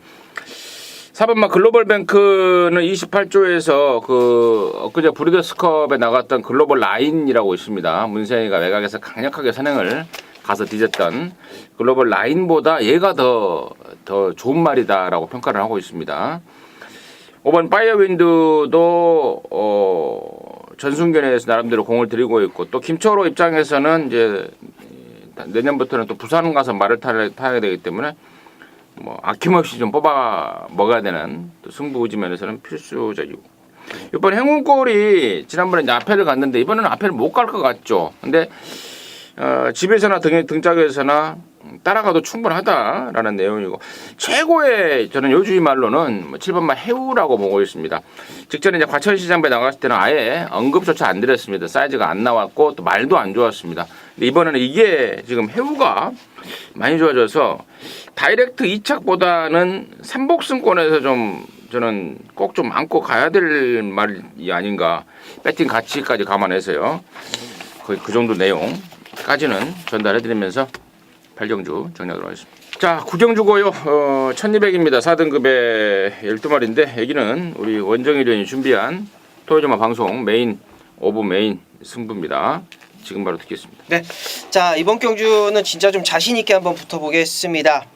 4번마 글로벌뱅크는 28조에서 그 엊그제 브리더스컵에 나갔던 글로벌 라인이라고 있습니다. 문세희가 외곽에서 강력하게 선행을 가서 뒤졌던 글로벌 라인보다 얘가 더 좋은 말이다라고 평가를 하고 있습니다. 5번 파이어윈드도 전순견에서 나름대로 공을 들이고 있고 또 김철호 입장에서는 이제 내년부터는 또 부산 가서 말을 타야 되기 때문에 뭐 아낌없이 좀 뽑아 먹어야 되는 또 승부지 면에서는 필수적이고 이번 행운골이 지난번에 이제 앞에를 갔는데 이번에는 앞에를 못 갈 것 같죠. 근데 집에서나 등짝에서나 따라가도 충분하다라는 내용이고 최고의 저는 요주의 말로는 7번마 해우라고 보고 있습니다. 직전에 이제 과천시장배 나갔을 때는 아예 언급조차 안 드렸습니다. 사이즈가 안 나왔고 또 말도 안 좋았습니다. 근데 이번에는 이게 지금 해우가 많이 좋아져서 다이렉트 2착보다는 삼복승권에서 좀 저는 꼭 좀 안고 가야 될 말이 아닌가. 배팅 가치까지 감안해서요. 거의 그 정도 내용까지는 전달해드리면서 8경주 정리하도록 하겠습니다. 자, 9경주고요. 1200입니다. 4등급의 12마리인데 여기는 우리 원정일 의원이 준비한 토요일마 방송 메인 오브 메인 승부입니다. 지금 바로 듣겠습니다. 네, 자 이번 경주는 진짜 좀 자신 있게 한번 붙어보겠습니다.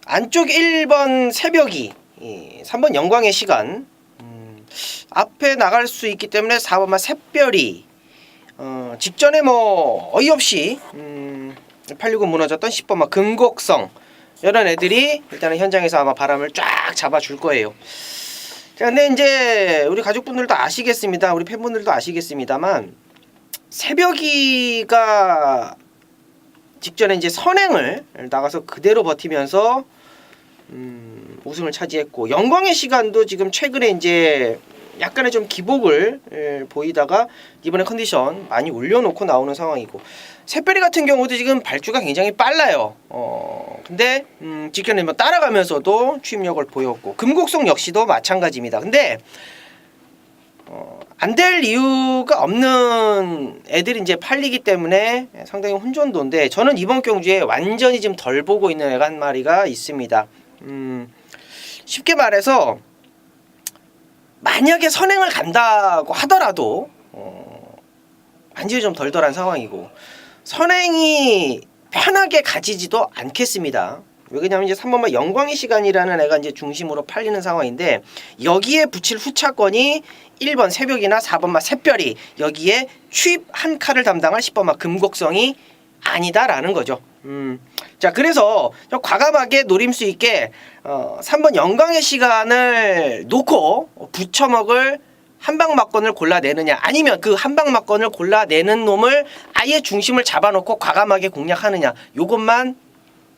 안쪽 1번 새벽이 3번 영광의 시간 앞에 나갈 수 있기 때문에 4번만 샛별이 직전에 뭐 어이없이 869 무너졌던 10번만 금곡성 이런 애들이 일단은 현장에서 아마 바람을 쫙 잡아줄 거예요. 자, 근데 이제 우리 가족분들도 아시겠습니다. 우리 팬분들도 아시겠습니다만 새벽이가 직전에 이제 선행을 나가서 그대로 버티면서 우승을 차지했고 영광의 시간도 지금 최근에 이제 약간의 좀 기복을 보이다가 이번에 컨디션 많이 올려놓고 나오는 상황이고 샛별이 같은 경우도 지금 발주가 굉장히 빨라요. 근데 직전에 뭐 따라가면서도 추임력을 보였고 금곡송 역시도 마찬가지입니다. 근데 안 될 이유가 없는 애들이 이제 팔리기 때문에 상당히 혼전도인데 저는 이번 경주에 완전히 지금 덜 보고 있는 애가 한 마리가 있습니다. 쉽게 말해서 만약에 선행을 간다고 하더라도 완전히 좀 덜덜한 상황이고 선행이 편하게 가지지도 않겠습니다. 왜냐하면 이제 3번만 영광의 시간이라는 애가 이제 중심으로 팔리는 상황인데 여기에 붙일 후차권이 1번 새벽이나 4번만 샛별이 여기에 취입 한 칸을 담당할 10번만 금곡성이 아니다라는 거죠. 자 그래서 좀 과감하게 노림 수 있게 3번 영광의 시간을 놓고 부처먹을 한방막건을 골라내느냐 아니면 그 한방막건을 골라내는 놈을 아예 중심을 잡아놓고 과감하게 공략하느냐 요것만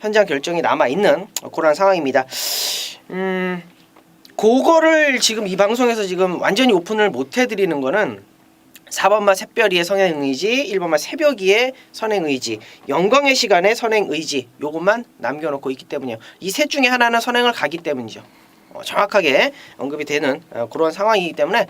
현장 결정이 남아있는 그런 상황입니다. 그거를 지금 이 방송에서 지금 완전히 오픈을 못 해드리는 거는 4번마 샛별이의 선행의지, 1번마 새벽이의 선행의지, 영광의 시간의 선행의지 요것만 남겨놓고 있기 때문이에요. 이 셋 중에 하나는 선행을 가기 때문이죠. 정확하게 언급이 되는 그런 상황이기 때문에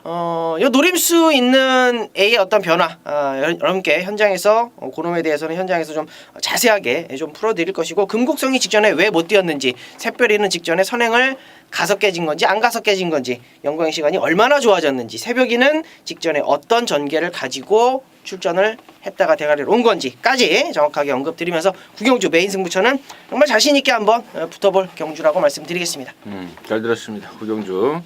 요 노림 수 있는 A의 어떤 변화 여러분께 현장에서 그놈에 대해서는 현장에서 좀 자세하게 좀 풀어드릴 것이고 금곡성이 직전에 왜 못 뛰었는지 샛별이는 직전에 선행을 가서 깨진 건지 안 가서 깨진 건지 영광의 시간이 얼마나 좋아졌는지 새벽이는 직전에 어떤 전개를 가지고 출전을 했다가 대가리를 온 건지까지 정확하게 언급드리면서 구경주 메인 승부처는 정말 자신있게 한번 붙어볼 경주라고 말씀드리겠습니다. 잘 들었습니다. 구경주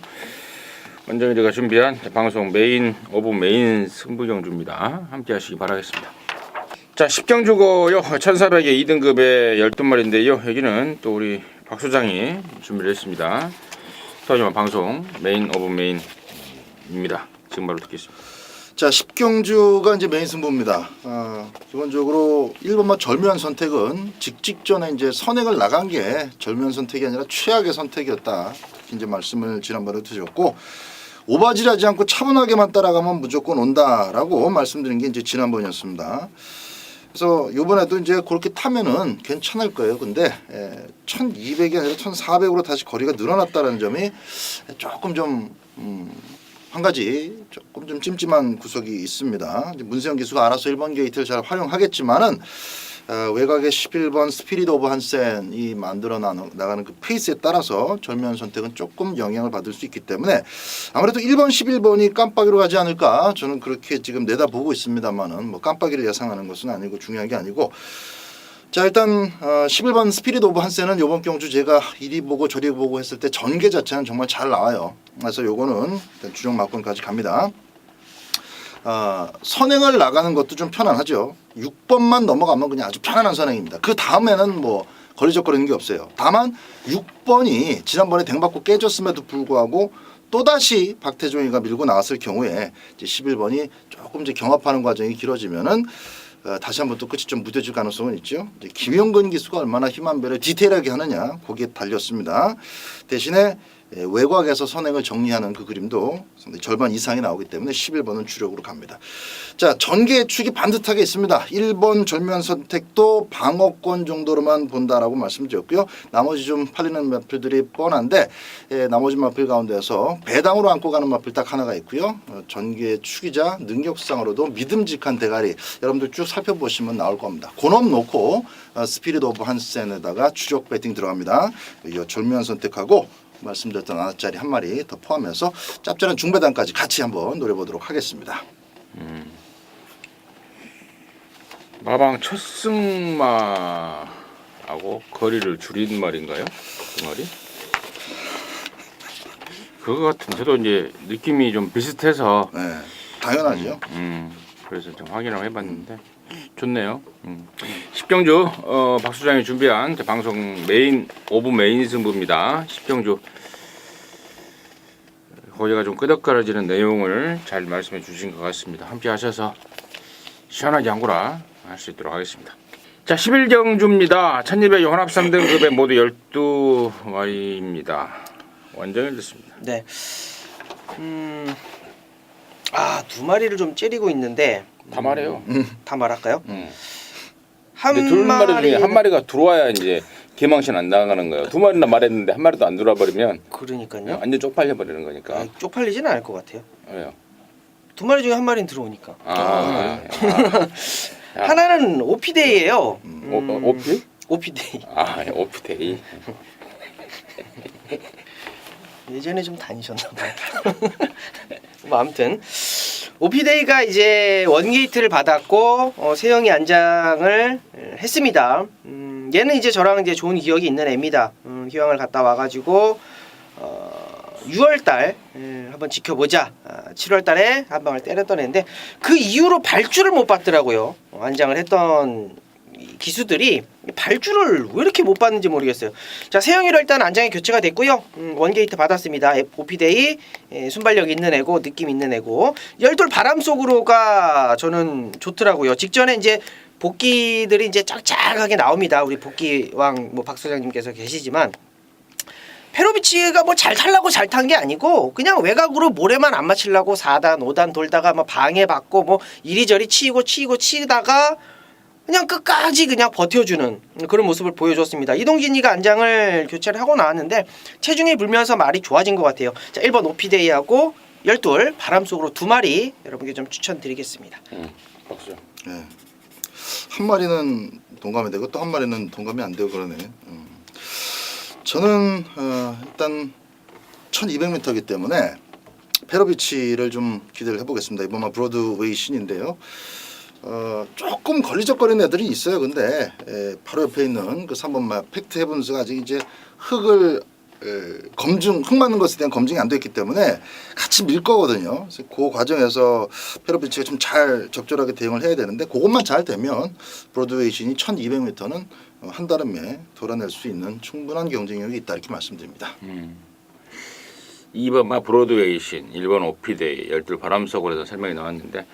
원정일이가 준비한 방송 메인 오브 메인 승부 경주입니다. 함께 하시기 바라겠습니다. 자 10경주고요. 1400의 2등급의 12마리인데요. 여기는 또 우리 박 소장이 준비를 했습니다. 소장님 방송 메인 오브 메인입니다. 지금 바로 듣겠습니다. 자 10경주가 이제 메인 승부입니다. 기본적으로 1번만 절묘한 선택은 직전에 이제 선행을 나간 게 절묘한 선택이 아니라 최악의 선택이었다. 이제 말씀을 지난번에 드렸고 오바질하지 않고 차분하게만 따라가면 무조건 온다라고 말씀드린 게 이제 지난번이었습니다. 그래서 이번에도 이제 그렇게 타면은 괜찮을 거예요. 근데 1200이 아니라 1400으로 다시 거리가 늘어났다는 점이 조금 좀 한 가지 조금 좀 찜찜한 구석이 있습니다. 문세영 기수가 알아서 1번 게이트를 잘 활용하겠지만은 외곽의 11번 스피릿 오브 한센이 만들어 나가는 그 페이스에 따라서 절묘한 선택은 조금 영향을 받을 수 있기 때문에 아무래도 1번 11번이 깜빡이로 가지 않을까 저는 그렇게 지금 내다보고 있습니다만은 뭐 깜빡이를 예상하는 것은 아니고 중요한 게 아니고 자 일단 11번 스피릿 오브 한센은 이번 경주 제가 이리 보고 저리 보고 했을 때 전개 자체는 정말 잘 나와요. 그래서 요거는 일단 주력 막권까지 갑니다. 선행을 나가는 것도 좀 편안하죠. 6번만 넘어가면 그냥 아주 편안한 선행입니다. 그 다음에는 뭐 거리적거리는 게 없어요. 다만 6번이 지난번에 댕받고 깨졌음에도 불구하고 또다시 박태종이가 밀고 나왔을 경우에 이제 11번이 조금 이제 경합하는 과정이 길어지면은 다시 한번 또 끝이 좀 무뎌질 가능성은 있죠. 이제 김영근 기수가 얼마나 힘한배를 디테일하게 하느냐 거기에 달렸습니다. 대신에 외곽에서 선행을 정리하는 그 그림도 상당히 절반 이상이 나오기 때문에 11번은 주력으로 갑니다. 자 전개 축이 반듯하게 있습니다. 1번 절묘한 선택도 방어권 정도로만 본다라고 말씀드렸고요. 나머지 좀 팔리는 마필들이 뻔한데 나머지 마필 가운데서 배당으로 안고 가는 마필 딱 하나가 있고요. 전개 축이자 능력상으로도 믿음직한 대가리 여러분들 쭉 살펴보시면 나올 겁니다. 그놈 놓고 스피릿 오브 한센에다가 주력 배팅 들어갑니다. 이 절묘한 선택하고 말씀드렸던 하나짜리 한 마리 더 포함해서 짭짤한 중배당까지 같이 한번 노려보도록 하겠습니다. 마방 첫 승마하고 거리를 줄인 말인가요? 그 말이? 그거 같은 저도 이제 느낌이 좀 비슷해서 네, 당연하죠. 그래서 좀 확인을 해봤는데 좋네요. 10경주 박 수장이 준비한 방송 메인 오브 메인 승부입니다. 10경주 거기가 좀 끄덕거려지는 내용을 잘 말씀해 주신 것 같습니다. 함께 하셔서 시원하게 한구라 할 수 있도록 하겠습니다. 자 11경주입니다. 1200 혼합 3등급에 모두 12마리입니다. 완전히 됐습니다. 네. 두 마리를 좀 째리고 있는데 다 말해요. 다 말할까요? 근데 한 둘 마리 마리 중에 한 마리가 들어와야 이제 개망신 안 나가는 거예요. 두 마리나 말했는데 한 마리도 안 들어와 버리면 그러니까요. 완전 쪽팔려 버리는 거니까. 쪽팔리지는 않을 것 같아요. 왜요? 두 마리 중에 한 마리는 들어오니까. 야. 하나는 오피데이예요. 오피? 오피데이. 오피데이. 예전에 좀 다니셨나 봐요. 뭐 아무튼 오피데이가 이제 원게이트를 받았고 세영이 안장을 했습니다. 얘는 이제 저랑 이제 좋은 기억이 있는 애입니다. 휴양을 갔다 와가지고 6월달 한번 지켜보자. 7월달에 한 방을 때렸던 애인데 그 이후로 발주를 못 받더라고요. 안장을 했던 이 기수들이 발주를 왜 이렇게 못 받는지 모르겠어요. 자, 세영이로 일단 안장이 교체가 됐고요. 원게이트 받았습니다. 오피데이 순발력 있는 애고 느낌 있는 애고 열돌 바람 속으로가 저는 좋더라고요. 직전에 이제 복귀들이 이제 쫙쫙하게 나옵니다. 우리 복귀왕 뭐 박 소장님께서 계시지만 페로비치가 뭐 잘 타려고 잘 탄 게 아니고 그냥 외곽으로 모래만 안 맞추려고 4단 5단 돌다가 뭐 방해받고 뭐 이리저리 치다가 그냥 끝까지 그냥 버텨주는 그런 모습을 보여줬습니다. 이동진이가 안장을 교체를 하고 나왔는데 체중이 불면서 말이 좋아진 것 같아요. 자, 1번 오피데이하고 열돌 바람 속으로 두 마리 여러분께 좀 추천드리겠습니다. 박수. 네. 한 마리는 동감이 되고 또 한 마리는 동감이 안 되고 그러네. 저는 일단 1200m이기 때문에 페로비치를 좀 기대를 해보겠습니다. 이번 브로드웨이 신인데요. 조금 걸리적거리는 애들이 있어요. 근데 바로 옆에 있는 그 3번마 팩트 헤븐스가 아직 이제 흙을 흙 맞는 것에 대한 검증이 안 됐기 때문에 같이 밀 거거든요. 그래서 그 과정에서 페로비치가 좀 잘 적절하게 대응을 해야 되는데 그것만 잘 되면 브로드웨이 신이 1200m는 한달음에 돌아낼 수 있는 충분한 경쟁력이 있다 이렇게 말씀드립니다. 2번 브로드웨이 신, 1번 오피데이, 열둘 바람 속으로 해서 설명이 나왔는데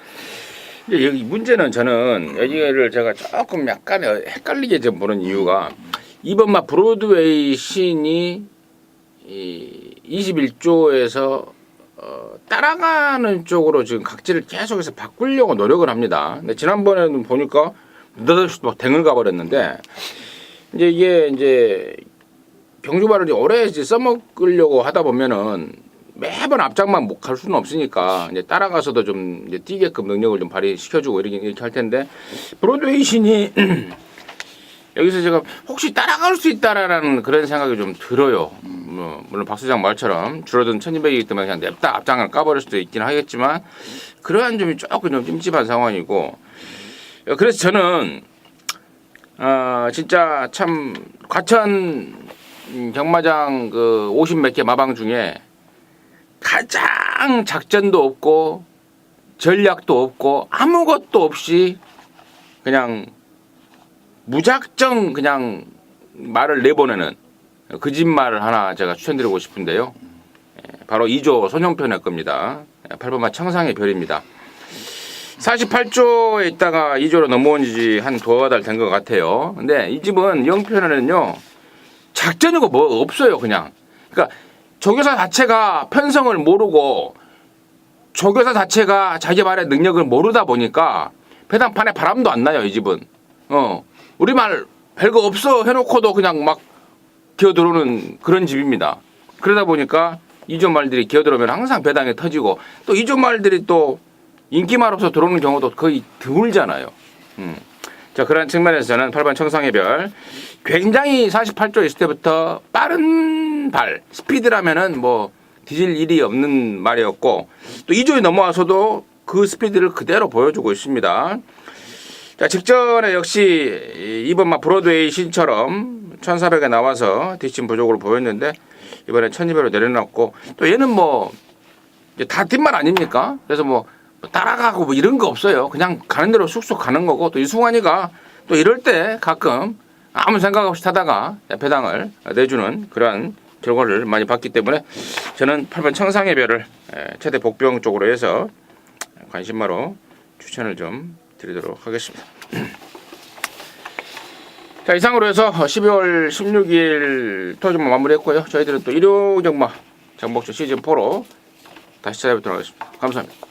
이제 여기 문제는 저는 여기를 제가 조금 약간 헷갈리게 좀 보는 이유가 2번 브로드웨이 신이 21조에서 따라가는 쪽으로 지금 각질을 계속해서 바꾸려고 노력을 합니다. 근데 지난번에는 보니까 느닷없이 막 댕을 가버렸는데 이제 이게 이제 경주발을 오래 이제 써먹으려고 하다 보면은 매번 앞장만 못 갈 수는 없으니까 이제 따라가서도 좀 이제 뛰게끔 능력을 좀 발휘시켜주고 이렇게 할 텐데 브로드웨이 신이 여기서 제가 혹시 따라갈 수 있다라는 그런 생각이 좀 들어요. 물론 박 소장 말처럼 줄어든 1200이기 때문에 그냥 냅다 앞장을 까버릴 수도 있긴 하겠지만 그러한 점이 조금 좀 찜찜한 상황이고 그래서 저는 진짜 참 과천 경마장 그 50몇 개 마방 중에 가장 작전도 없고 전략도 없고 아무것도 없이 그냥 무작정 그냥 말을 내보내는 그 집 말을 하나 제가 추천드리고 싶은데요. 바로 2조 손용편의 겁니다. 8번마 청상의 별입니다. 48조에 있다가 2조로 넘어온 지 한 두어 달 된 것 같아요. 근데 이 집은 영편에는요 작전이고 뭐 없어요. 그냥 그러니까 조교사 자체가 편성을 모르고 조교사 자체가 자기 말의 능력을 모르다 보니까 배당판에 바람도 안 나요. 이 집은 우리말 별거 없어 해놓고도 그냥 막 기어들어오는 그런 집입니다. 그러다 보니까 2조 말들이 기어들어오면 항상 배당에 터지고 또 2조 말들이 또 인기말 없어 들어오는 경우도 거의 드물잖아요. 자, 그런 측면에서 저는 8번 청상의 별 굉장히 48조 있을 때부터 빠른 발 스피드라면은 뭐 뒤질 일이 없는 말이었고 또 2조에 넘어와서도 그 스피드를 그대로 보여주고 있습니다. 자, 직전에 역시 이번 브로드웨이 신처럼 1400에 나와서 뒷심 부족으로 보였는데 이번에 1200으로 내려놨고 또 얘는 뭐 다 뒷말 아닙니까? 그래서 뭐 따라가고 뭐 이런 거 없어요. 그냥 가는 대로 쑥쑥 가는 거고 또 이승환이가 또 이럴 때 가끔 아무 생각 없이 타다가 배당을 내주는 그러한 결과를 많이 봤기 때문에 저는 8번 청상의 별을 최대 복병 쪽으로 해서 관심마로 추천을 좀 드리도록 하겠습니다. 자, 이상으로 해서 12월 16일 토요일 마무리했고요. 저희들은 또 일요 경마 정복주 시즌4로 다시 찾아뵙도록 하겠습니다. 감사합니다.